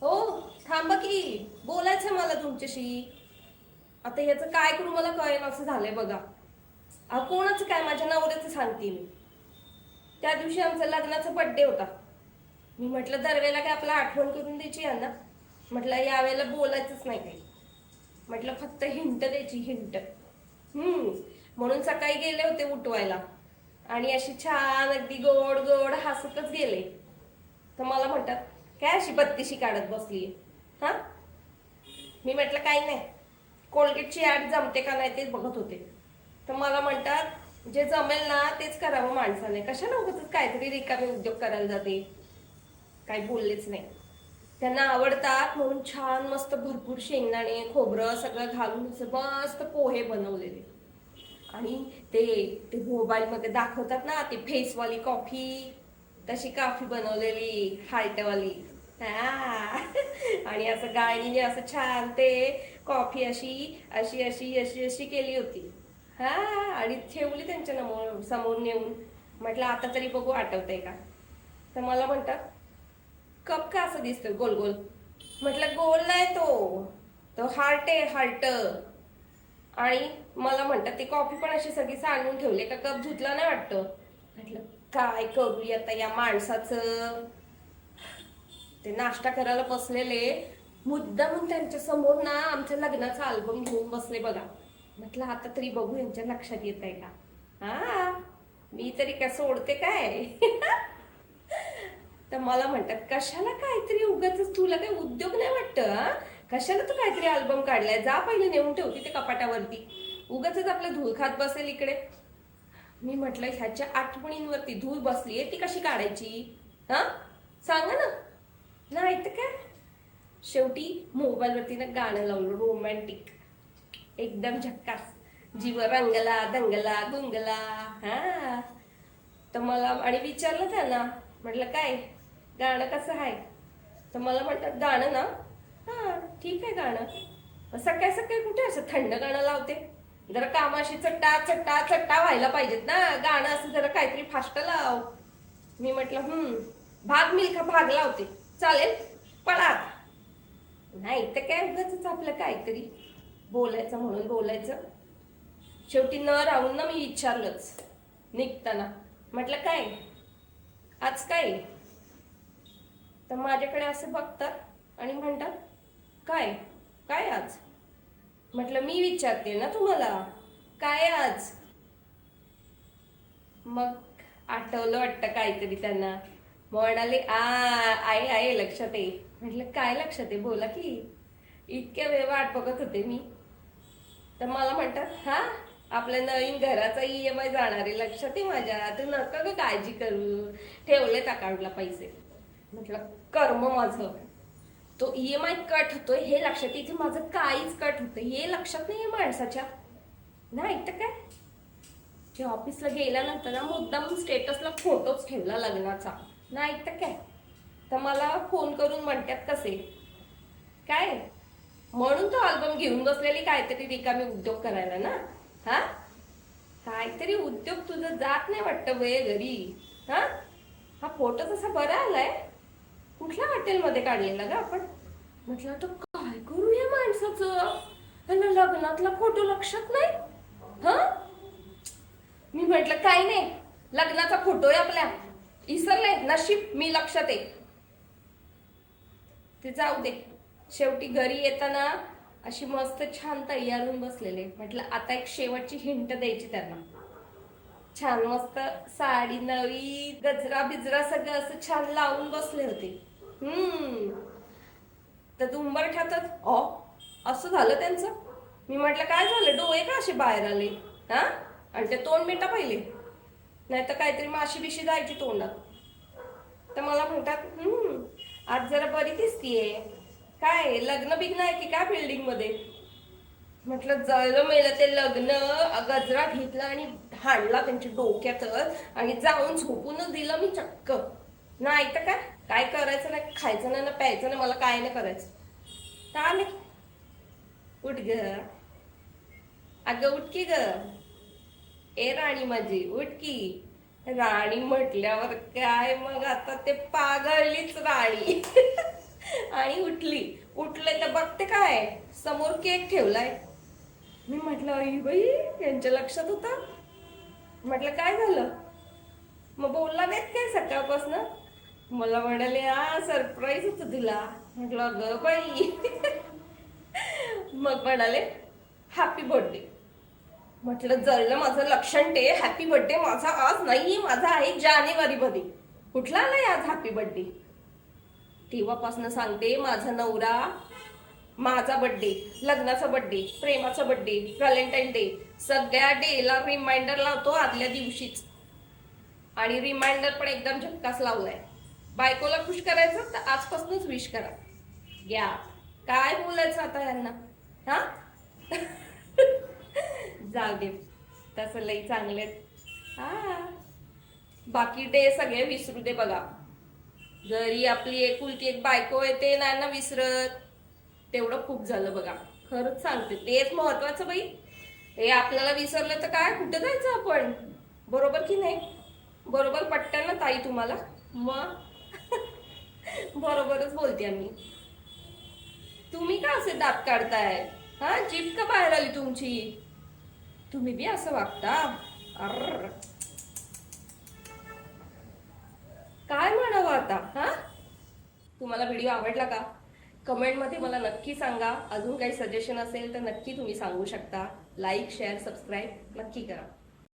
हो, थांबा की बोलायचंय मला तुमच्याशी. आता ह्याचं काय करू मला कळेन असं झालंय बघा. कोणाचं काय, माझ्या नवऱ्याचं सांगते मी. त्या दिवशी आमचा लग्नाचा बर्थडे होता. मी म्हटलं दरवेळेला काय आपला आठवण करून द्यायची यांना, म्हटलं यावेळेला बोलायचंच नाही काही, म्हटलं फक्त हिंट द्यायची, हिंट. म्हणून सकाळी गेले होते उठवायला आणि अशी छान अगदी गोड गोड हसतच गेले. तर मला म्हणतात काय अशी बत्तीशी काढत बसली. हा, मी म्हटलं काही नाही, कोलगेटची ऍड जमते का नाही तेच बघत होते. तर मला म्हणतात जे जमेल ना तेच करावं माणसाने, कशाला उगाच काहीतरी रिकामे उद्योग करायला जाते. काही बोललेच नाही. त्यांना आवडतात म्हणून छान मस्त भरपूर शेंगदाणे खोबरं सगळं घालून असं मस्त पोहे बनवलेले. आणि ते ते मोबाईलमध्ये दाखवतात ना ती फेसवाली कॉफी, तशी कॉफी बनवलेली हार्टवाली. हा. आणि असं गाळणीने असं छान ते कॉफी अशी अशी अशी अशी अशी केली होती. हा, आणि ठेवली त्यांच्या समोर नेऊन. म्हटलं आता तरी बघू आठवतंय का. तर मला म्हणतात कप का असं दिसतोय गोल गोल. म्हटलं गोल नाही तो, तो हार्ट आहे, हार्ट. आणि मला म्हणतात ती कॉफी पण अशी सगळी सांडून ठेवली का, कप धुतला नाही वाटतं. म्हटलं काय करूया आता या माणसाचं. ते नाश्ता करायला बसलेले, मुद्दामून त्यांच्या समोर ना आमच्या लग्नाचा अल्बम घेऊन बसले बघा. म्हटलं आता तरी बघू यांच्या लक्षात येत आहे का. हा, मी तरी काय सोडते काय. तर मला म्हणतात कशाला काहीतरी उगाच, तुला काही उद्योग नाही वाटतं. कशाला तू काहीतरी अल्बम काढलाय, जा पहिले नेऊन ठेवती ते कपाटावरती, उगाच आपलं धूळ खात बसेल इकडे. मी म्हटलं ह्याच्या आठवणींवरती धूळ बसलीये ती कशी काढायची. हा, सांगा ना. नाही तर काय, शेवटी मोबाईलवरती ना गाणं लावलं रोमॅन्टिक, एकदम झक्कास, जीव रंगला दंगला गुंगला. हा, तर मला आणि विचारलं त्यांना, म्हटलं काय गाणं कसं आहे. तर मला म्हणतात गाणं ना, हा ठीक आहे गाणं. सकाळी सकाळी कुठे असं थंड गाणं लावते, जरा कामाशी चट्टा चट्टा चट्टा व्हायला पाहिजेत ना, गाणं असं जरा काहीतरी फास्ट लाव. मी म्हटलं भाग मिल्खा भाग लावते, चालेल पळा आता. नाही तर काय उगाच आपलं काहीतरी बोलायचं म्हणून बोलायचं. शेवटी न राहून ना मी विचारलंच निघताना, म्हटलं काय आज काय. तर माझ्याकडे असं बघतात आणि म्हणतात काय काय आज. म्हटलं मी विचारते ना तुम्हाला काय आज. मग आठवलं वाटतं काहीतरी त्यांना, म्हणाले आहे आहे लक्षात आहे. म्हटलं काय लक्षात आहे बोला की, इतक्या वेळ वाट बघत होते मी. तर मला म्हणतात हा, आपल्या नवीन घराचा EMI जाणार आहे, लक्षात आहे माझ्या, तू नका ग काळजी करू, ठेवलेत अकाउंटला पैसे. म्हटलं कर्म माझं, तो EMI कट होतोय हे लक्षात, इथे माझं काहीच कट होतं हे लक्षात नाहीये माणसाच्या. नाही तर काय, ते ऑफिसला गेल्यानंतर ना मुद्दाम स्टेटसला फोटोच ठेवला लग्नाचा. नाही तर काय. तर मला फोन करून म्हणतात कसे काय, म्हणून तो अल्बम घेऊन बसलेली काहीतरी रिकामी उद्योग करायला ना. हा, काहीतरी उद्योग तुझं जात नाही वाटतं वे घरी. हा, हा फोटो तसा बरा आलाय, कुठल्या हॉटेलमध्ये काढलेला ग आपण. म्हटलं तर काय करू या माणसाचं, त्याला लग्नातला फोटो लक्षात नाही. हा, मी म्हटलं काही नाही, लग्नाचा फोटो आहे आपल्या, इसरले नशीब मी लक्षात आहे. ते जाऊ दे. शेवटी घरी येताना अशी मस्त छान तयार होऊन बसलेले. म्हटलं आता एक शेवटची हिंट द्यायची त्यांना. छान मस्त साडी नवी, गजरा बिजरा सगळं असं छान लावून बसले होते. तर दुंबर ठातात असं झालं त्यांचं. मी म्हटलं काय झालं, डोळे का असे बाहेर आले. हा, आणि ते तोंड मिटा पहिले, नाही तर काहीतरी माशी बिशी जायची तोंडात. तर मला म्हणतात आज जरा बरी दिसतीये, काय लग्न बिग्न आहे की काय बिल्डिंग मध्ये. म्हटलं जळलं मेलं ते लग्न. गजरा घेतला आणि हाणला त्यांच्या डोक्यातच आणि जाऊन झोपूनच दिलं मी चक्क. नाही तर काय, काय करायचं नाही, खायचं नाही ना प्यायचं नाही, मला काय नाही करायचं. तर आले, उठ ग अगं उठ की ग, ए राणी माझी उठ की. राणी म्हटल्यावर काय मग आता ते पागळलीच राणी. आणि उठ उठले तर बघते काय समोर केक ठेवलाय. मी म्हटलं आई बाई यांच्या लक्षात होता. म्हटलं काय झालं, मग बोलला नाहीत काय सकाळपासून. मला म्हणाले हा सरप्राईज होतं तुला. म्हटलं अगं बाई. मग म्हणाले हॅपी बर्थडे. म्हटलं जळलं माझं लक्षण ते. हॅपी बर्थडे माझा आज नाही, माझा आहे जानेवारी मध्ये. कुठला नाही आज हॅपी बर्थडे. तेव्हापासून सांगते माझा नवरा माझा बर्थडे, लग्नाचा बर्थडे, प्रेमाचा बर्थडे, व्हॅलेंटाईन डे सगळ्या डेला रिमाइंडर लावतो आदल्या दिवशीच. आणि रिमाइंडर पण एकदम झक्कास लावलाय. बायकोला खुश करायचं तर आजपासूनच विश करा. घ्या काय बोलायचं आता यांना. हा जाऊ दे तसं लई चांगले. हा बाकी डे सगळे विसरू दे बघा. जरी आपली एकुलती एक बायको येते नाही ना विसरत, तेवढं खूप झालं बघा. खरंच सांगते तेच महत्वाचं बाई. हे आपल्याला विसरलं तर काय कुठे जायचं आपण. बरोबर की नाही. बरोबर पटतं ना ताई तुम्हाला. मग बरोबरच बोलते मी. तुम्ही का असे दात काढताय. हा जीभ का बाहेर आली तुमची. तुम्ही बी असं वागता. अर्र काय म्हणावं आता. हा तुम्हाला व्हिडिओ आवडला का, कमेंटमध्ये मला नक्की सांगा. अजून काही सजेशन असेल तर नक्की तुम्ही सांगू शकता. लाईक शेअर सबस्क्राईब नक्की करा.